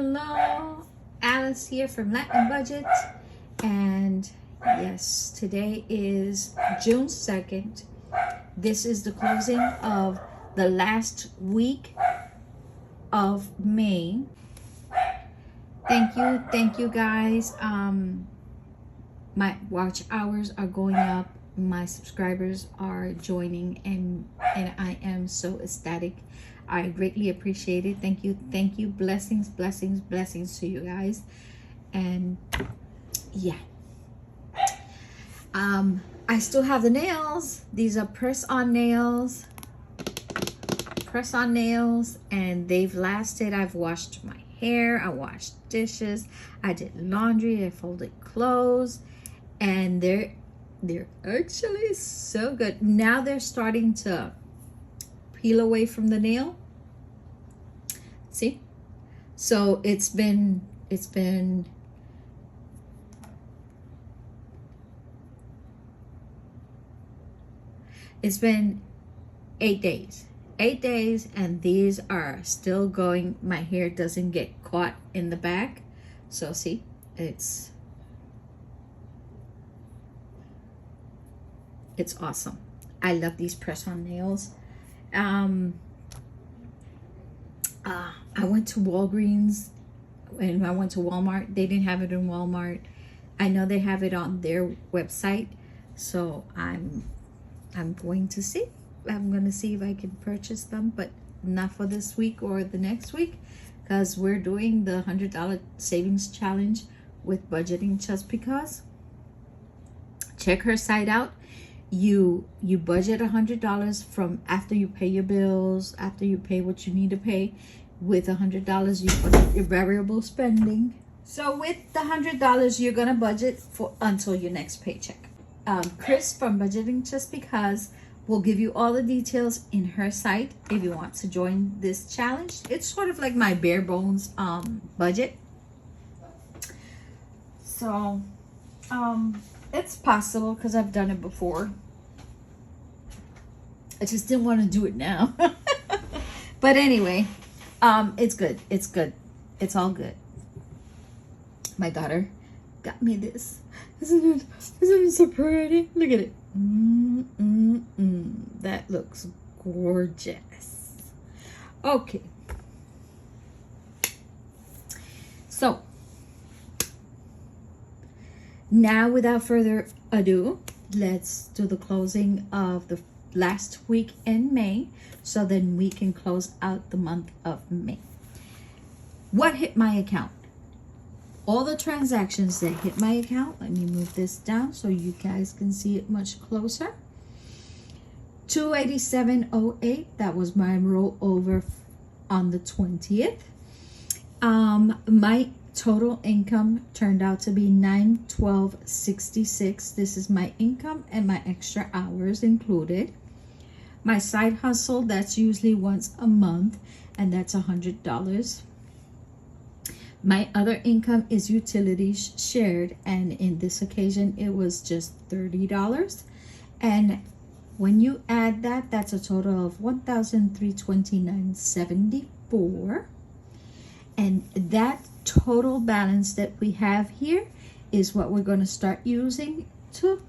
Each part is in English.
Hello, Alice here from Latin Budget, and yes, today is June 2nd. This is the closing of the last week of May. Thank you guys. My watch hours are going up, my subscribers are joining, and I am so ecstatic. I greatly appreciate it. Thank you. Blessings to you guys. And yeah, I still have the nails. These are press-on nails, and they've lasted. I've washed my hair, I washed dishes, I did laundry, I folded clothes, and they're actually so good. Now they're starting to peel away from the nail. See? So it's been 8 days. 8 days, and these are still going. My hair doesn't get caught in the back. So see, it's awesome. I love these press-on nails. I went to Walgreens and I went to Walmart. They didn't have it in Walmart. I know they have it on their website, so I'm going to see. I'm going to see if I can purchase them, but not for this week or the next week, because we're doing the $100 savings challenge with budgeting just because. Check her site out. You budget $100 from after you pay your bills, after you pay what you need to pay. With $100 you budget your variable spending. So with the $100 you're gonna budget for until your next paycheck. Chris from Budgeting Just Because will give you all the details in her site if you want to join this challenge. It's sort of like my bare bones budget. So it's possible because I've done it before. I just didn't want to do it now. But anyway, it's good. It's all good. My daughter got me this. Isn't it so pretty? Look at it. That looks gorgeous. Okay. So now, without further ado, let's do the closing of the last week in May, so then we can close out the month of May. What hit my account? All the transactions that hit my account. Let me move this down so you guys can see it much closer. $287.08. That was my rollover on the 20th. My total income turned out to be $912.66. This is my income and my extra hours included. My side hustle, that's usually once a month, and that's $100. My other income is utilities shared, and in this occasion it was just $30. And when you add that, that's a total of $1,329.74. And that total balance that we have here is what we're going to start using to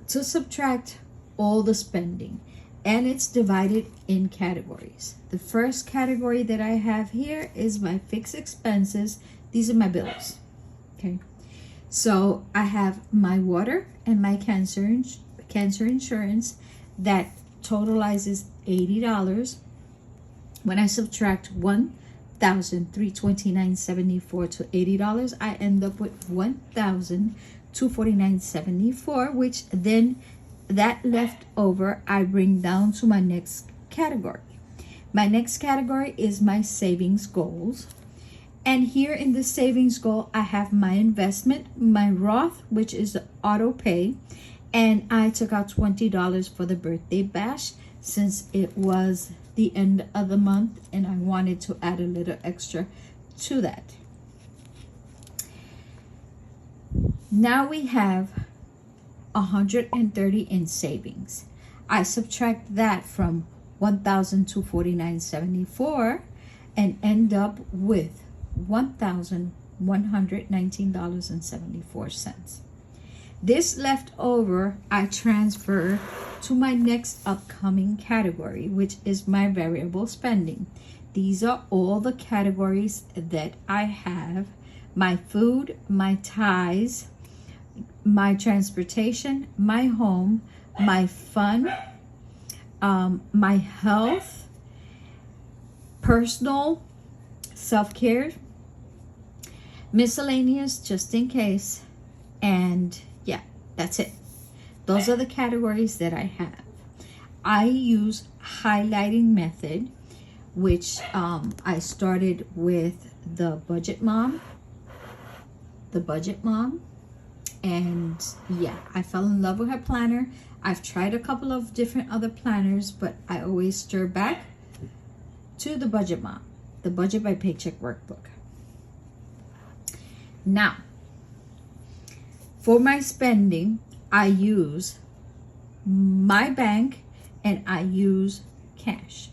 subtract all the spending, and it's divided in categories. The first category that I have here is my fixed expenses. These are my bills. Okay, so I have my water and my cancer insurance that totalizes $80. When I subtract $1,329.74 to $80, I end up with $1,249.74, which then that left over I bring down to my next category. My next category is my savings goals. And here in the savings goal, I have my investment, my Roth, which is the auto pay. And I took out $20 for the birthday bash since it was the end of the month and I wanted to add a little extra to that. Now we have $130 in savings. I subtract that from $1,249.74 and end up with $1,119.74. This leftover I transfer to my next upcoming category, which is my variable spending. These are all the categories that I have: my food, my ties, my transportation, my home, my fun, my health, personal, self-care, miscellaneous, just in case, and yeah, that's it. Those are the categories that I have. I use highlighting method, which I started with the budget mom, and yeah, I fell in love with her planner. I've tried a couple of different other planners, but I always stir back to the budget mom, the budget by paycheck workbook. Now, for my spending, I use my bank and I use cash.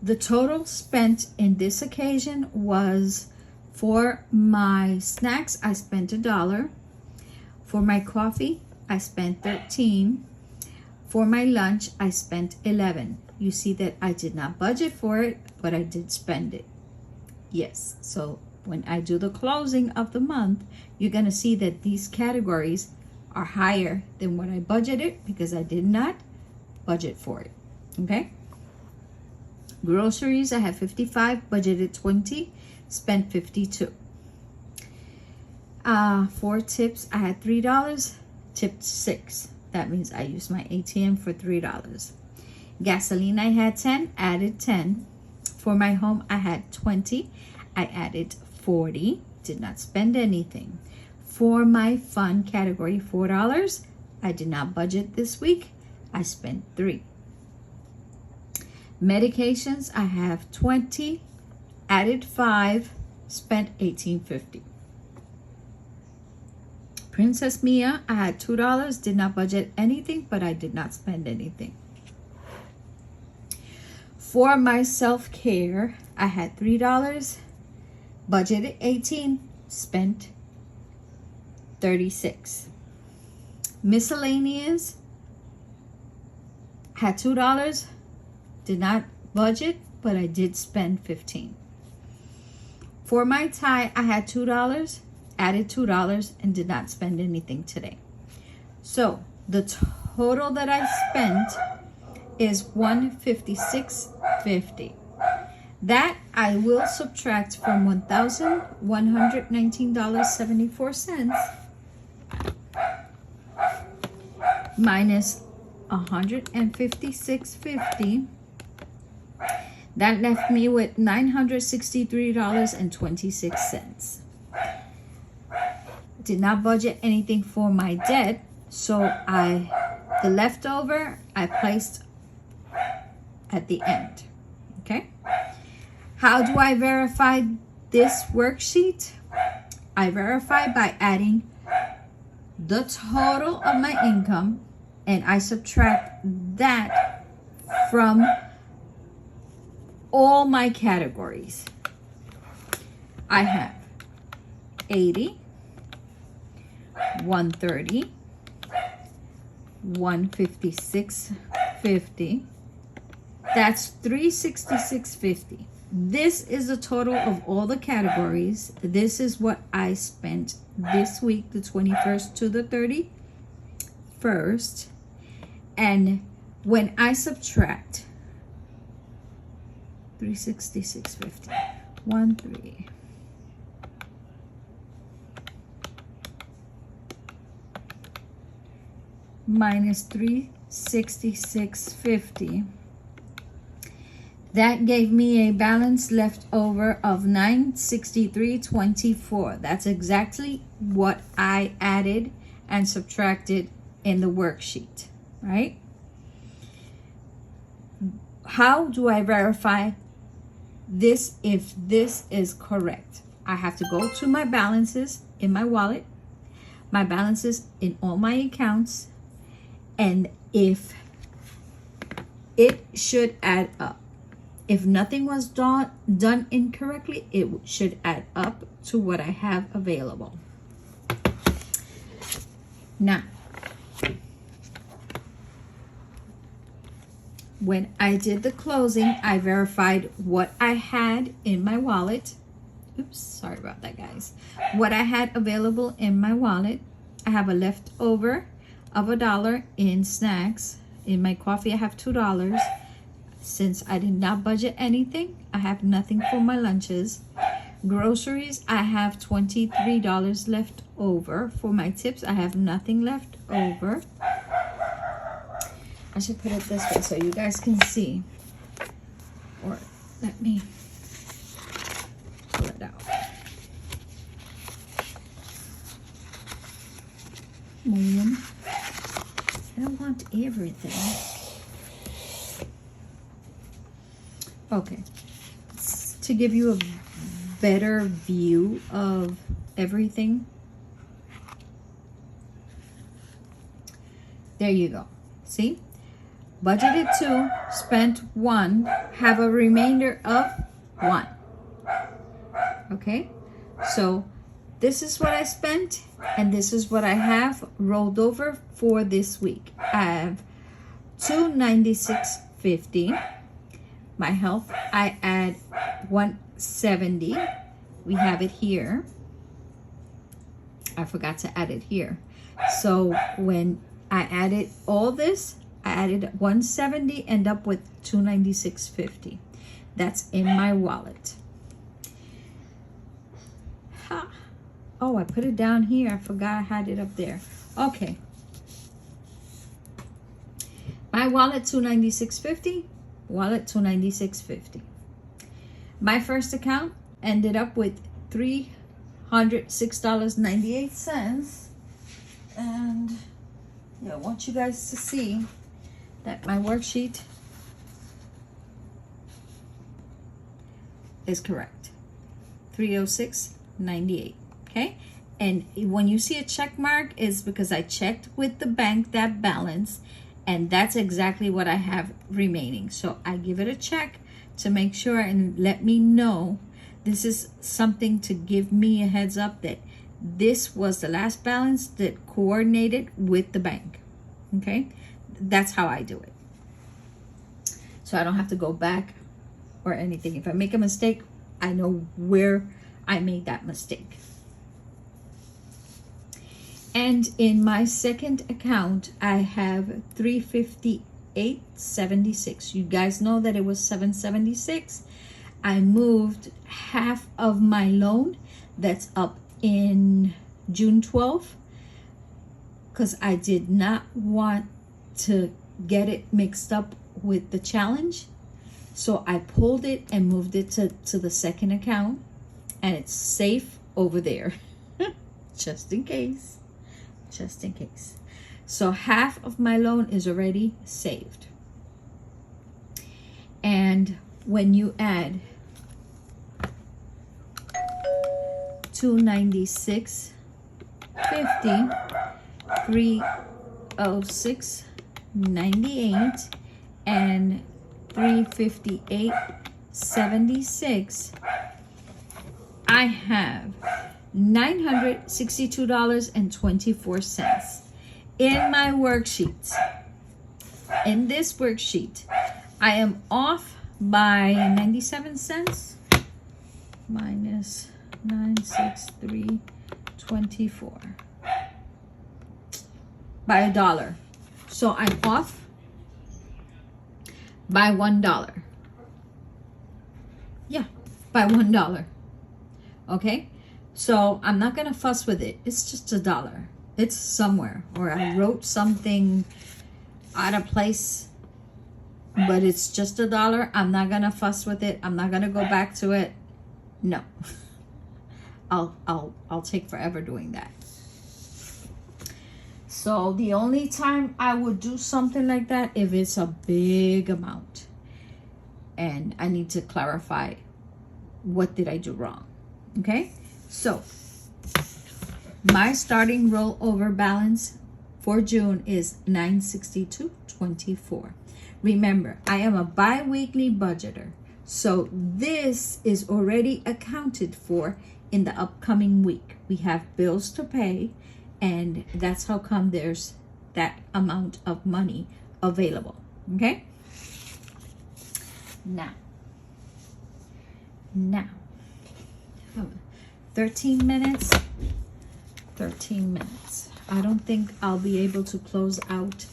The total spent in this occasion was, for my snacks, I spent $1. For my coffee, I spent $13. For my lunch, I spent $11. You see that I did not budget for it, but I did spend it. Yes, so when I do the closing of the month, you're going to see that these categories are higher than what I budgeted because I did not budget for it. Okay? Groceries, I have 55, budgeted 20, spent 52. For tips, I had $3, tipped 6. That means I used my ATM for $3. Gasoline, I had 10, added 10. For my home, I had 20, I added 40, did not spend anything. For my fun category, $4, I did not budget this week, I spent 3. Medications, I have 20, added 5, spent $18.50. Princess Mia, I had $2, did not budget anything, but I did not spend anything. For my self-care, I had $3, budgeted 18, spent 36. Miscellaneous, had $2, did not budget, but I did spend 15. For my tie, I had $2, added $2, and did not spend anything today. So the total that I spent is $156.50. That I will subtract from $1,119.74 minus $156.50. That left me with $963.26. Did not budget anything for my debt, so the leftover I placed at the end. Okay? How do I verify this worksheet? I verify by adding the total of my income and I subtract that from all my categories. I have 80, 130, 156.50. That's $366.50. This is the total of all the categories. This is what I spent this week, the 21st to the 31st. And when I subtract 366.50, 13 minus 366.50, that gave me a balance left over of $963.24. That's exactly what I added and subtracted in the worksheet, right? How do I verify this if this is correct? I have to go to my balances in my wallet, my balances in all my accounts, and if it should add up. If nothing was done incorrectly, it should add up to what I have available. Now, when I did the closing, I verified what I had in my wallet. Oops, sorry about that, guys. What I had available in my wallet. I have a leftover of $1 in snacks. In my coffee, I have $2. Since I did not budget anything, I have nothing for my lunches. Groceries, I have $23 left over. For my tips, I have nothing left over. I should put it this way so you guys can see. Or let me pull it out. I don't want everything. Okay. To give you a better view of everything. There you go. See? Budgeted 2, spent 1, have a remainder of 1. Okay? So this is what I spent, and this is what I have rolled over for this week. I have $296.50. My health, I add $170. We have it here. I forgot to add it here. So when I added all this, I added $170, end up with $296.50. That's in my wallet. Ha. Oh, I put it down here. I forgot I had it up there. Okay. My wallet, $296.50. Wallet, $296.50. My first account ended up with $306.98. And yeah, I want you guys to see that my worksheet is correct. $306.98. Okay, and when you see a check mark, is because I checked with the bank that balance, and that's exactly what I have remaining. So I give it a check to make sure and let me know. This is something to give me a heads up that this was the last balance that coordinated with the bank. Okay, that's how I do it. So I don't have to go back or anything. If I make a mistake, I know where I made that mistake. And in my second account, I have $358.76. You guys know that it was $776. I moved half of my loan that's up in June 12th because I did not want to get it mixed up with the challenge. So I pulled it and moved it to the second account, and it's safe over there. Just in case. Just in case. So half of my loan is already saved. And when you add $296.50, $306.98, and $358.76, I have $962.24 in my worksheet. In this worksheet, I am off by 97 cents minus 963.24 by $1. So I'm off by $1. Yeah, by $1. Okay, so I'm not gonna fuss with it. It's just $1. It's somewhere, or I wrote something out of place, but it's just $1. I'm not gonna fuss with it. I'm not gonna go back to it. No. I'll take forever doing that. So the only time I would do something like that if it's a big amount and I need to clarify what did I do wrong. Okay, so my starting rollover balance for June is $962.24. Remember, I am a bi-weekly budgeter. So this is already accounted for in the upcoming week. We have bills to pay, and that's how come there's that amount of money available. Okay? Now, 13 minutes. 13 minutes. I don't think I'll be able to close out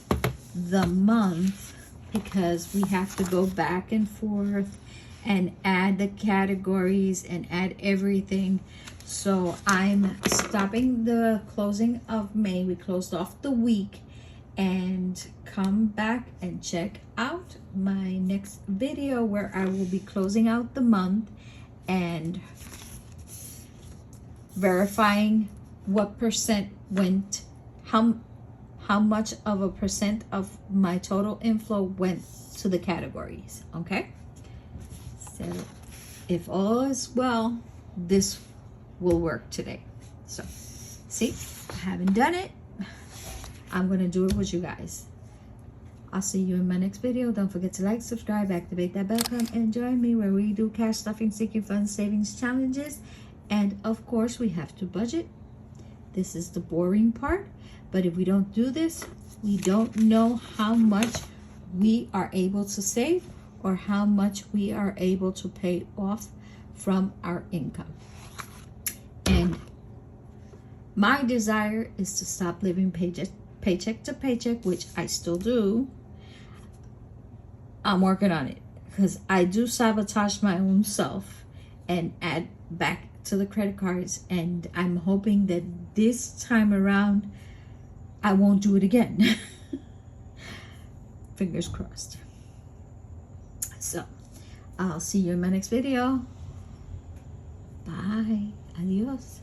the month because we have to go back and forth and add the categories and add everything. So I'm stopping the closing of May. We closed off the week, and come back and check out my next video where I will be closing out the month and verifying what percent went, how much of a percent of my total inflow went to the categories. Okay, so if all is well, this will work today. So see, I haven't done it. I'm gonna do it with you guys. I'll see you in my next video. Don't forget to like, subscribe, activate that bell icon, and join me where we do cash stuffing, seeking funds, savings challenges. And of course, we have to budget. This is the boring part. But if we don't do this, we don't know how much we are able to save or how much we are able to pay off from our income. And my desire is to stop living paycheck to paycheck, which I still do. I'm working on it because I do sabotage my own self and add back to the credit cards, and I'm hoping that this time around I won't do it again. Fingers crossed. So I'll see you in my next video. Bye. Adios.